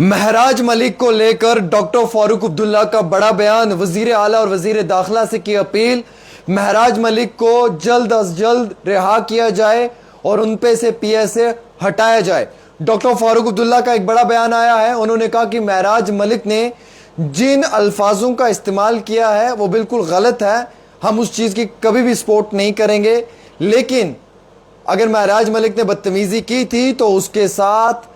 महराज मलिक को लेकर डॉक्टर फारूक अब्दुल्ला का बड़ा बयान, वजीर आला और वजीर दाखिला से की अपील। महराज मलिक को जल्द अज जल्द रिहा किया जाए और उन पे से पीएसए हटाया जाए। डॉक्टर फारूक अब्दुल्ला का एक बड़ा बयान आया है। उन्होंने कहा कि महराज मलिक ने जिन अल्फाजों का इस्तेमाल किया है वो बिल्कुल गलत है, हम उस चीज़ की कभी भी सपोर्ट नहीं करेंगे। लेकिन अगर महराज मलिक ने बदतमीज़ी की थी तो उसके साथ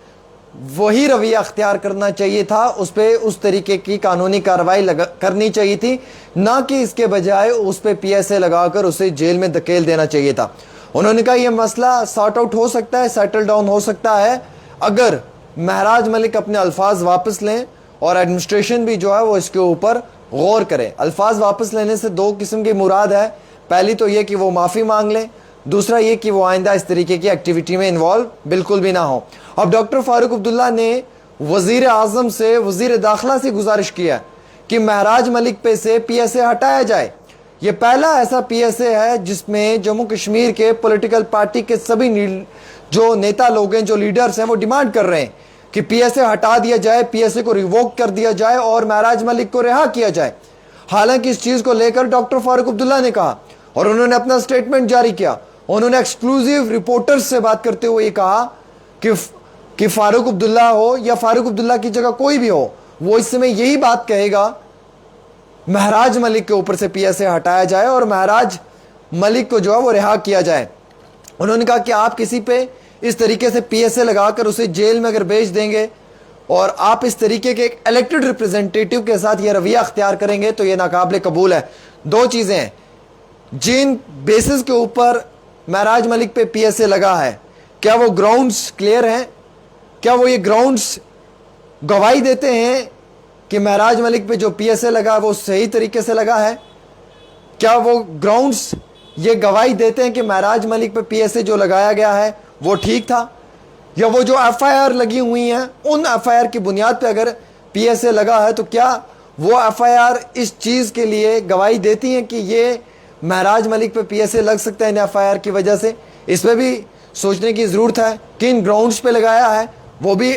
वही रवैया अख्तियार करना चाहिए था, उस पर उस तरीके की कानूनी कार्रवाई करनी चाहिए थी, ना कि इसके बजाय उस पर पीएसए लगाकर उसे जेल में धकेल देना चाहिए था। उन्होंने कहा यह मसला सॉर्ट आउट हो सकता है, सेटल डाउन हो सकता है अगर महराज मलिक अपने अल्फाज वापस लें और एडमिनिस्ट्रेशन भी जो है वो इसके ऊपर गौर करे। अल्फाज वापस लेने से दो किस्म की मुराद है, पहली तो ये कि वो माफ़ी मांग लें, दूसरा ये कि वो आइंदा इस तरीके की एक्टिविटी में इन्वॉल्व बिल्कुल भी ना हो। अब डॉक्टर फारूक अब्दुल्ला ने वजीर आजम से, वजीर दाखिला से गुजारिश किया कि महराज मलिक पे से पीएसए हटाया जाए। ये पहला ऐसा पीएसए है जिसमें जम्मू कश्मीर के पॉलिटिकल पार्टी के सभी जो नेता लोग हैं, जो लीडर्स हैं, वो डिमांड कर रहे हैं कि पीएसए हटा दिया जाए, पीएसए को रिवोक कर दिया जाए और महराज मलिक को रिहा किया जाए। हालांकि इस चीज़ को लेकर डॉक्टर फारूक अब्दुल्ला ने कहा और उन्होंने अपना स्टेटमेंट जारी किया। उन्होंने एक्सक्लूसिव रिपोर्टर्स से बात करते हुए ये कहा कि फारूक अब्दुल्ला हो या फारूक अब्दुल्ला की जगह कोई भी हो, वो इस समय यही बात कहेगा महराज मलिक के ऊपर से पीएसए हटाया जाए और महराज मलिक को जो है वो रिहा किया जाए। उन्होंने कहा कि आप किसी पे इस तरीके से पीएसए लगाकर उसे जेल में अगर भेज देंगे और आप इस तरीके के एक इलेक्टेड रिप्रेजेंटेटिव के साथ ये रवैया अख्तियार करेंगे तो ये नाकाबिले कबूल है। दो चीज़ें हैं, जिन बेसिस के ऊपर महराज मलिक पे पीएसए लगा है, क्या वो ग्राउंड्स क्लियर हैं? क्या वो ये ग्राउंड्स गवाही देते हैं कि महराज मलिक पे जो पीएसए लगा वो सही तरीके से लगा है? क्या वो ग्राउंड्स ये गवाही देते हैं कि महराज मलिक पे पीएसए जो लगाया गया है वो ठीक था? या वो जो एफआईआर लगी हुई हैं उन एफआईआर की बुनियाद पे अगर पीएसए लगा है तो क्या वो एफआईआर इस चीज़ के लिए गवाही देती हैं कि ये महराज मलिक पे पीएसए लग सकता है इन एफआईआर की वजह से? इस पर भी सोचने की ज़रूरत है। किन ग्राउंड्स पे लगाया है वो भी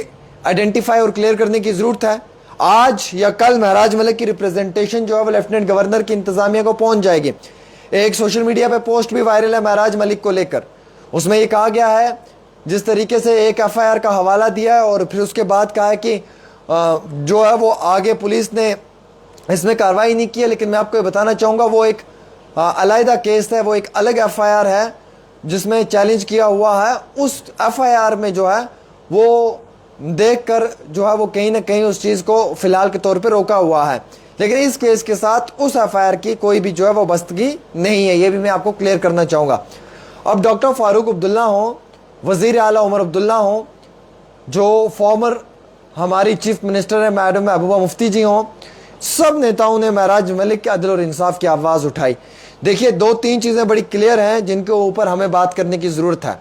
आइडेंटिफाई और क्लियर करने की ज़रूरत है। आज या कल महराज मलिक की रिप्रेजेंटेशन जो है वो लेफ्टिनेंट गवर्नर की इंतज़ामिया को पहुंच जाएगी। एक सोशल मीडिया पे पोस्ट भी वायरल है महराज मलिक को लेकर। उसमें ये कहा गया है, जिस तरीके से एक एफआईआर का हवाला दिया है और फिर उसके बाद कहा है कि जो है वो आगे पुलिस ने इसमें कार्रवाई नहीं की है। लेकिन मैं आपको ये बताना चाहूँगा वो एक अलहदा केस है, वो एक अलग एफआईआर है जिसमें चैलेंज किया हुआ है। उस एफआईआर में जो है वो देखकर जो है वो कहीं ना कहीं उस चीज़ को फिलहाल के तौर पे रोका हुआ है। लेकिन इस केस के साथ उस एफआईआर की कोई भी जो है वो बस्तगी नहीं है, ये भी मैं आपको क्लियर करना चाहूँगा। अब डॉक्टर फारूक अब्दुल्ला हों, वज़ीर आला उमर अब्दुल्ला हों, जो फॉर्मर हमारी चीफ मिनिस्टर है मैडम महबूबा मुफ्ती जी हों, सब नेताओं ने महराज मलिक के अदल और इंसाफ की आवाज़ उठाई। देखिए, दो तीन चीज़ें बड़ी क्लियर हैं जिनके ऊपर हमें बात करने की ज़रूरत है।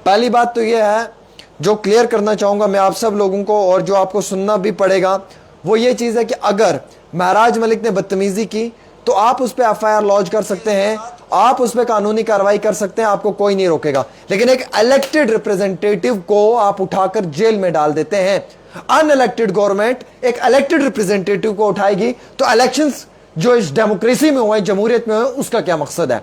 पहली बात तो यह है, जो क्लियर करना चाहूँगा मैं आप सब लोगों को और जो आपको सुनना भी पड़ेगा, वो ये चीज़ है कि अगर महराज मलिक ने बदतमीज़ी की तो आप उस पर एफआईआर लॉन्च कर सकते हैं, आप उस पर कानूनी कार्रवाई कर सकते हैं, आपको कोई नहीं रोकेगा। लेकिन एक इलेक्टेड रिप्रेजेंटेटिव को आप उठाकर जेल में डाल देते हैं। अनइलेक्टेड गवर्नमेंट एक इलेक्टेड रिप्रेजेंटेटिव को उठाएगी तो इलेक्शंस जो इस डेमोक्रेसी में हुए, जमहूरियत में हुए, उसका क्या मकसद है?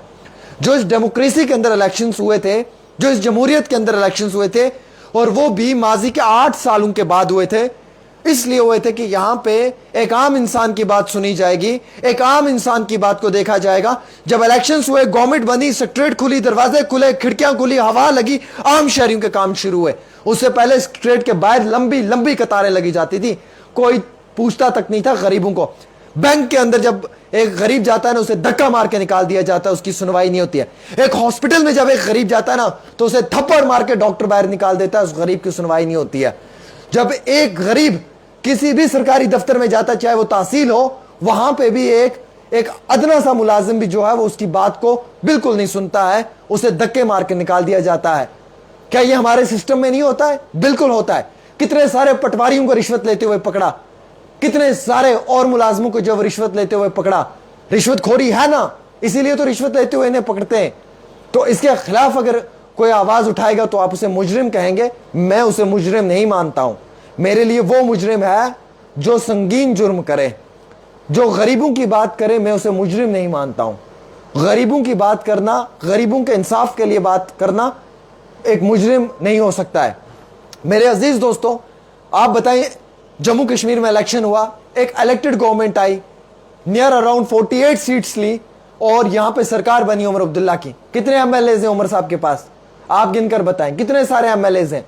जो इस डेमोक्रेसी के अंदर इलेक्शंस हुए थे, जो इस जमहूरियत के अंदर इलेक्शंस हुए थे, और वो भी माजी के 8 सालों के बाद हुए थे, इसलिए हुए थे कि यहां पे एक आम इंसान की बात सुनी जाएगी, एक आम इंसान की बात को देखा जाएगा। जब इलेक्शंस हुए, गवर्नमेंट बनी, सेक्रेटरीट खुली, दरवाजे खुले, खिड़कियां खुली, हवा लगी, आम शहरियों के काम शुरू हुए। उससे पहले सेक्रेटरीट के बाहर लंबी लंबी कतारें लगी जाती थी, कोई पूछता तक नहीं था गरीबों को। बैंक के अंदर जब एक गरीब जाता है ना, उसे धक्का मार के निकाल दिया जाता है, उसकी सुनवाई नहीं होती है। एक हॉस्पिटल में जब एक गरीब जाता है ना, तो उसे थप्पड़ मार के डॉक्टर बाहर निकाल देता है, उस गरीब की सुनवाई नहीं होती है। जब एक गरीब किसी भी सरकारी दफ्तर में जाता, चाहे वो तहसील हो, वहां पे भी एक अदना सा मुलाजिम भी जो है वो उसकी बात को बिल्कुल नहीं सुनता है, उसे धक्के मार के निकाल दिया जाता है। क्या ये हमारे सिस्टम में नहीं होता है? बिल्कुल होता है। कितने सारे पटवारियों को रिश्वत लेते हुए पकड़ा, कितने सारे और मुलाजमों को जब रिश्वत लेते हुए पकड़ा। रिश्वतखोरी है ना, इसीलिए तो रिश्वत लेते हुए इन्हें पकड़ते हैं। तो इसके खिलाफ अगर कोई आवाज उठाएगा तो आप उसे मुजरिम कहेंगे, मैं उसे मुजरिम नहीं मानता हूं। میرے لیے وہ مجرم ہے جو سنگین جرم کرے. جو غریبوں کی بات کرے میں اسے مجرم نہیں مانتا ہوں. غریبوں کی بات کرنا, غریبوں کے انصاف کے لیے بات کرنا ایک مجرم نہیں ہو سکتا ہے. میرے عزیز دوستوں, آپ بتائیں, جموں کشمیر میں الیکشن ہوا, ایک الیکٹڈ گورنمنٹ آئی, نیئر اراؤنڈ 48 سیٹس لی, اور یہاں پہ سرکار بنی عمر عبداللہ کی. کتنے ایم ایل ایز ہیں عمر صاحب کے پاس؟ آپ گن کر بتائیں کتنے سارے ایم ایل ایز ہیں.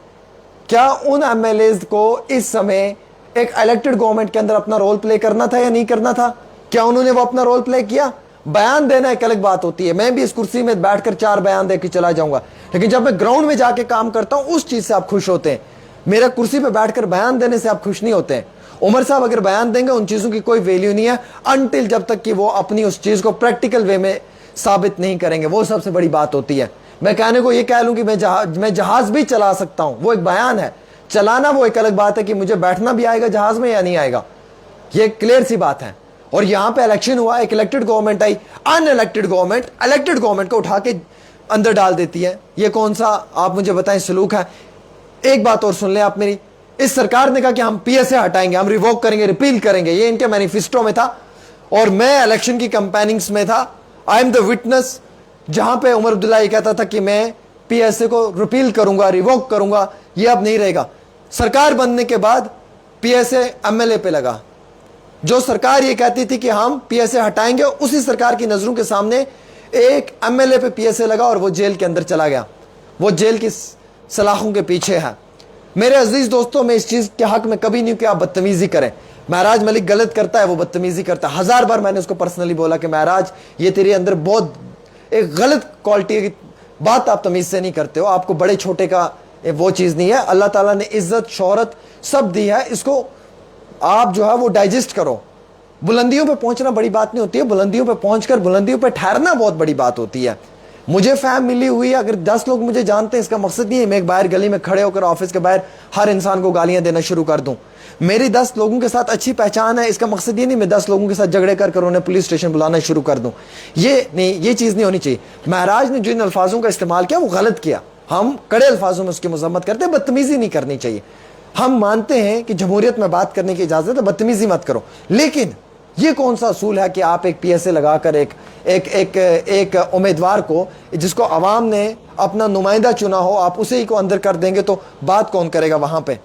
کیا ان ایم ایل ایز کو اس سمے ایک الیکٹڈ گورنمنٹ کے اندر اپنا رول پلے کرنا تھا یا نہیں کرنا تھا؟ کیا انہوں نے وہ اپنا رول پلے کیا؟ بیان دینا ایک الگ بات ہوتی ہے, میں بھی اس کرسی میں بیٹھ کر 4 بیان دے کے چلا جاؤں گا, لیکن جب میں گراؤنڈ میں جا کے کام کرتا ہوں اس چیز سے آپ خوش ہوتے ہیں. میرا کرسی پہ بیٹھ کر بیان دینے سے آپ خوش نہیں ہوتے ہیں. عمر صاحب اگر بیان دیں گے ان چیزوں کی کوئی ویلیو نہیں ہے انٹل جب تک کہ وہ اپنی اس چیز کو پریکٹیکل وے میں ثابت نہیں کریں گے. وہ سب سے بڑی بات ہوتی ہے. میں کہنے کو یہ کہہ لوں کہ میں جہاز بھی چلا سکتا ہوں, وہ ایک بیان ہے. چلانا وہ ایک الگ بات ہے کہ مجھے بیٹھنا بھی آئے گا جہاز میں یا نہیں آئے گا, یہ کلیئر سی بات ہے. اور یہاں پہ الیکشن ہوا, ایک الیکٹڈ گورنمنٹ آئی, ان الیکٹڈ گورنمنٹ الیکٹڈ گورنمنٹ کو اٹھا کے اندر ڈال دیتی ہے. یہ کون سا آپ مجھے بتائیں سلوک ہے؟ ایک بات اور سن لیں آپ میری, اس سرکار نے کہا کہ ہم پی ایس اے ہٹائیں گے, ہم ریووک کریں گے, ریپیل کریں گے, یہ ان کے مینیفیسٹو میں تھا, اور میں الیکشن کی کمپیننگز میں تھا. آئی ایم دا وٹنس جہاں پہ عمر عبداللہ یہ کہتا تھا کہ میں پی ایس اے کو ریپیل کروں گا, ریووک کروں گا, یہ اب نہیں رہے گا. سرکار بننے کے بعد P S A M L A پہ لگا. جو سرکار یہ کہتی تھی کہ ہم پی ایس اے ہٹائیں گے, اسی سرکار کی نظروں کے سامنے ایک ایم ایل اے پہ پی ایس اے لگا اور وہ جیل کے اندر چلا گیا. وہ جیل کی سلاخوں کے پیچھے ہے. میرے عزیز دوستوں, میں اس چیز کے حق میں کبھی نہیں کہ آپ بدتمیزی کریں. مہراج ملک غلط کرتا ہے, وہ بدتمیزی کرتا ہے. 1000 بار میں نے اس کو پرسنلی بولا کہ مہراج یہ تیرے اندر بہت ایک غلط کوالٹی کی بات, آپ تمیز سے نہیں کرتے ہو, آپ کو بڑے چھوٹے کا وہ چیز نہیں ہے. اللہ تعالیٰ نے عزت شہرت سب دی ہے, اس کو آپ جو ہے وہ ڈائجسٹ کرو. بلندیوں پہ پہنچنا بڑی بات نہیں ہوتی ہے, بلندیوں پہ پہنچ کر بلندیوں پہ ٹھہرنا بہت بڑی بات ہوتی ہے. مجھے فیم ملی ہوئی ہے, اگر 10 لوگ مجھے جانتے ہیں اس کا مقصد نہیں ہے میں ایک باہر گلی میں کھڑے ہو کر آفس کے باہر ہر انسان کو گالیاں دینا شروع کر دوں. میری 10 لوگوں کے ساتھ اچھی پہچان ہے, اس کا مقصد یہ نہیں میں 10 لوگوں کے ساتھ جھگڑے کر انہیں پولیس اسٹیشن بلانا شروع کر دوں. یہ نہیں, یہ چیز نہیں ہونی چاہیے. مہراج نے جن الفاظوں کا استعمال کیا وہ غلط کیا. ہم کڑے الفاظوں میں اس کی مذمت کرتے ہیں, بدتمیزی نہیں کرنی چاہیے. ہم مانتے ہیں کہ جمہوریت میں بات کرنے کی اجازت ہے, بدتمیزی مت کرو, لیکن یہ کون سا اصول ہے کہ آپ ایک پی ایس اے لگا کر ایک امیدوار کو جس کو عوام نے اپنا نمائندہ چنا ہو آپ اسے ہی کو اندر کر دیں گے, تو بات کون کرے گا وہاں پہ؟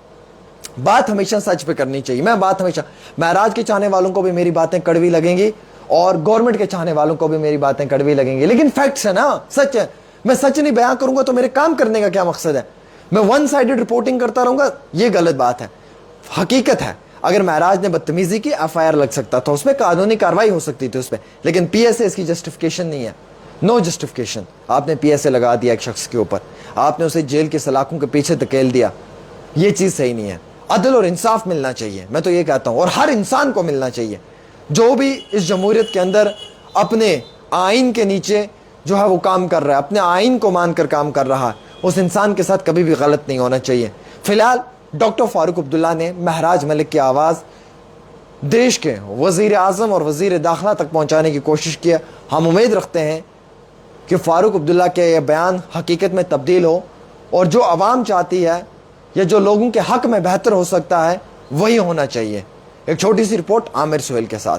بات ہمیشہ سچ پہ کرنی چاہیے. میں بات ہمیشہ, مہراج کے چاہنے والوں کو بھی میری باتیں کڑوی لگیں گی اور گورنمنٹ کے چاہنے والوں کو بھی میری باتیں کڑوی لگیں گی, لیکن فیکٹس ہے نا, سچ ہے. میں سچ نہیں بیان کروں گا تو میرے کام کرنے کا کیا مقصد ہے؟ میں ون سائیڈڈ رپورٹنگ کرتا رہوں گا, یہ غلط بات ہے. حقیقت ہے اگر مہراج نے بدتمیزی کی ایف آئی آر لگ سکتا تھا, اس پہ قانونی کاروائی ہو سکتی تھی اس پہ, لیکن پی ایس اے اس کی جسٹیفیکیشن نہیں ہے. نو جسٹیفیکیشن. آپ نے پی ایس اے لگا دیا ایک شخص کے اوپر, آپ نے اسے جیل کے سلاخوں کے پیچھے دھکیل دیا, یہ چیز صحیح نہیں ہے. عدل اور انصاف ملنا چاہیے, میں تو یہ کہتا ہوں, اور ہر انسان کو ملنا چاہیے. جو بھی اس جمہوریت کے اندر اپنے آئین کے نیچے جو ہے وہ کام کر رہا ہے, اپنے آئین کو مان کر کام کر رہا ہے, اس انسان کے ساتھ کبھی بھی غلط نہیں ہونا چاہیے. فی الحال ڈاکٹر فاروق عبداللہ نے مہراج ملک کی آواز دیش کے وزیر اعظم اور وزیر داخلہ تک پہنچانے کی کوشش کی ہے. ہم امید رکھتے ہیں کہ فاروق عبداللہ کے یہ بیان حقیقت میں تبدیل ہو, اور جو عوام چاہتی ہے یا جو لوگوں کے حق میں بہتر ہو سکتا ہے وہی ہونا چاہیے. ایک چھوٹی سی رپورٹ عامر سہیل کے ساتھ.